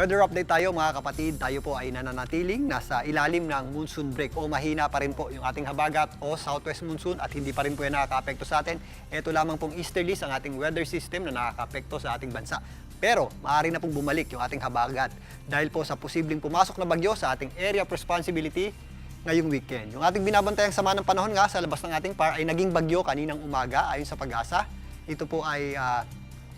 Weather update tayo mga kapatid. Tayo po ay nananatiling nasa ilalim ng monsoon break o mahina pa rin po yung ating habagat o southwest monsoon at hindi pa rin po yan nakaka-apekto sa atin. Ito lamang pong easterlies ang ating weather system na nakaka-apekto sa ating bansa. Pero maaari na pong bumalik yung ating habagat dahil po sa posibleng pumasok na bagyo sa ating area of responsibility ngayong weekend. Yung ating binabantayang sama ng panahon nga sa labas ng ating PAR ay naging bagyo kaninang umaga ayon sa Pag-asa. Ito po ay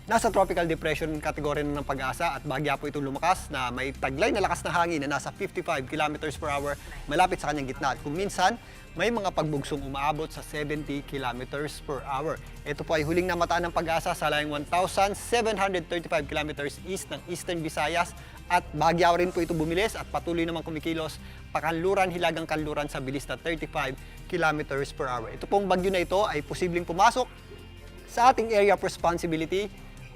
nasa tropical depression category na ng Pag-asa at bahagya po itong lumakas na may taglay na lakas na hangin na nasa 55 kilometers per hour malapit sa kanyang gitna. At kung minsan, may mga pagbugsong umaabot sa 70 kilometers per hour. Ito po ay huling namataan ng Pag-asa sa layong 1,735 kilometers east ng Eastern Visayas at bahagya rin po ito bumilis at patuloy namang kumikilos pakanluran, hilagang kanluran sa bilis na 35 kilometers per hour. Ito pong bagyo na ito ay posibleng pumasok sa ating area of responsibility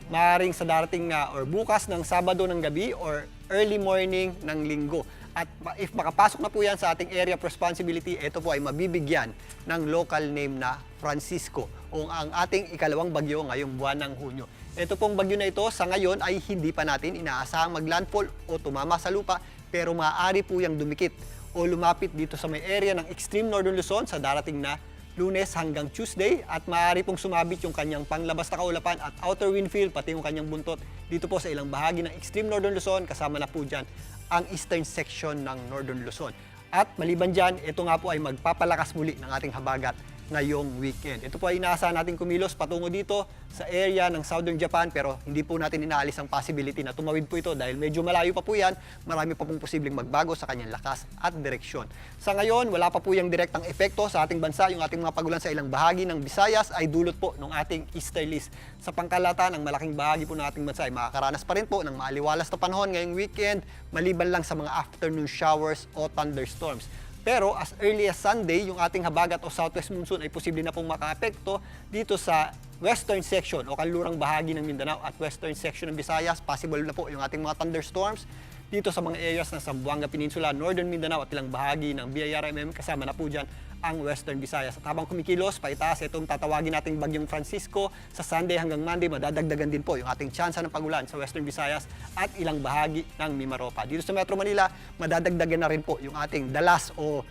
maaaring sa darating na or bukas ng Sabado ng gabi or early morning ng Linggo. At if makapasok na po yan sa ating area of responsibility, ito po ay mabibigyan ng local name na Francisco o ang ating ikalawang bagyo ngayong buwan ng Hunyo. Ito pong bagyo na ito sa ngayon ay hindi pa natin inaasahang maglandfall o tumama sa lupa pero maaari po yung dumikit o lumapit dito sa may area ng extreme northern Luzon sa darating na Lunes hanggang Tuesday at maaari pong sumabit yung kanyang panglabas na kaulapan at outer wind field pati yung kanyang buntot dito po sa ilang bahagi ng extreme northern Luzon kasama na po dyan ang eastern section ng northern Luzon. At maliban dyan, ito nga po ay magpapalakas muli ng ating habagat ngayong weekend. Ito po ay inaasahan natin kumilos patungo dito sa area ng southern Japan pero hindi po natin inaalis ang possibility na tumawid po ito dahil medyo malayo pa po yan, marami pa pong posibleng magbago sa kanyang lakas at direksyon. Sa ngayon, wala pa po yung direktang epekto sa ating bansa. Yung ating mga pagulan sa ilang bahagi ng Visayas ay dulot po ng ating easterlies. Sa pangkalahatan, ang malaking bahagi po ng ating bansa ay makakaranas pa rin po ng maaliwalas na panahon ngayong weekend, maliban lang sa mga afternoon showers o thunderstorms. Pero as early as Sunday, yung ating habagat o southwest monsoon ay posible na pong makaapekto dito sa western section o kanlurang bahagi ng Mindanao at western section ng Visayas. Possible na po yung ating mga thunderstorms dito sa mga areas ng Zamboanga Peninsula, Northern Mindanao at ilang bahagi ng BIRMM kasama na po dyan ang Western Visayas. At habang kumikilos, paitaas itong tatawagin nating bagyong Francisco sa Sunday hanggang Monday, madadagdagan din po yung ating tsansa ng pagulan sa Western Visayas at ilang bahagi ng Mimaropa. Dito sa Metro Manila, madadagdagan na rin po yung ating dalas o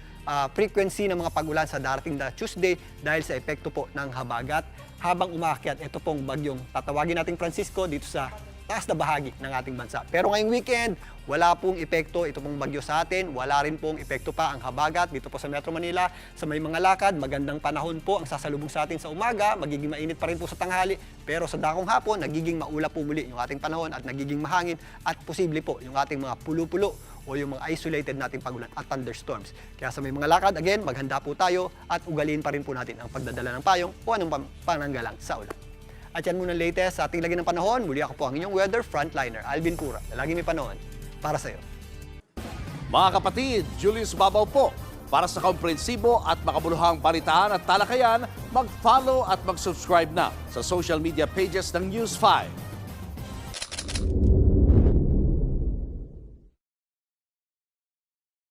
frequency ng mga pagulan sa darating na Tuesday dahil sa epekto po ng habagat. Habang umaakyat, ito pong bagyong tatawagin nating Francisco dito sa taas na bahagi ng ating bansa. Pero ngayong weekend, wala pong epekto ito pong bagyo sa atin, wala rin pong epekto pa ang habagat dito po sa Metro Manila. Sa may mga lakad, magandang panahon po ang sasalubong sa atin sa umaga, magiging mainit pa rin po sa tanghali, pero sa dakong hapon, nagiging maulap po muli yung ating panahon at nagiging mahangin at posible po yung ating mga pulo-pulo o yung mga isolated nating pagulan at thunderstorms. Kaya sa may mga lakad, again, maghanda po tayo at ugaliin pa rin po natin ang pagdadala ng payong o anong pananggalang sa ulan. At yan muna latest sa ating lagi ng panahon. Muli ako po ang inyong weather frontliner, Alvin Cura, na lagi may panahon para sa iyo. Mga kapatid, Julius Babaw po. Para sa komprehensibo at makabuluhang balitaan at talakayan, mag-follow at mag-subscribe na sa social media pages ng News 5.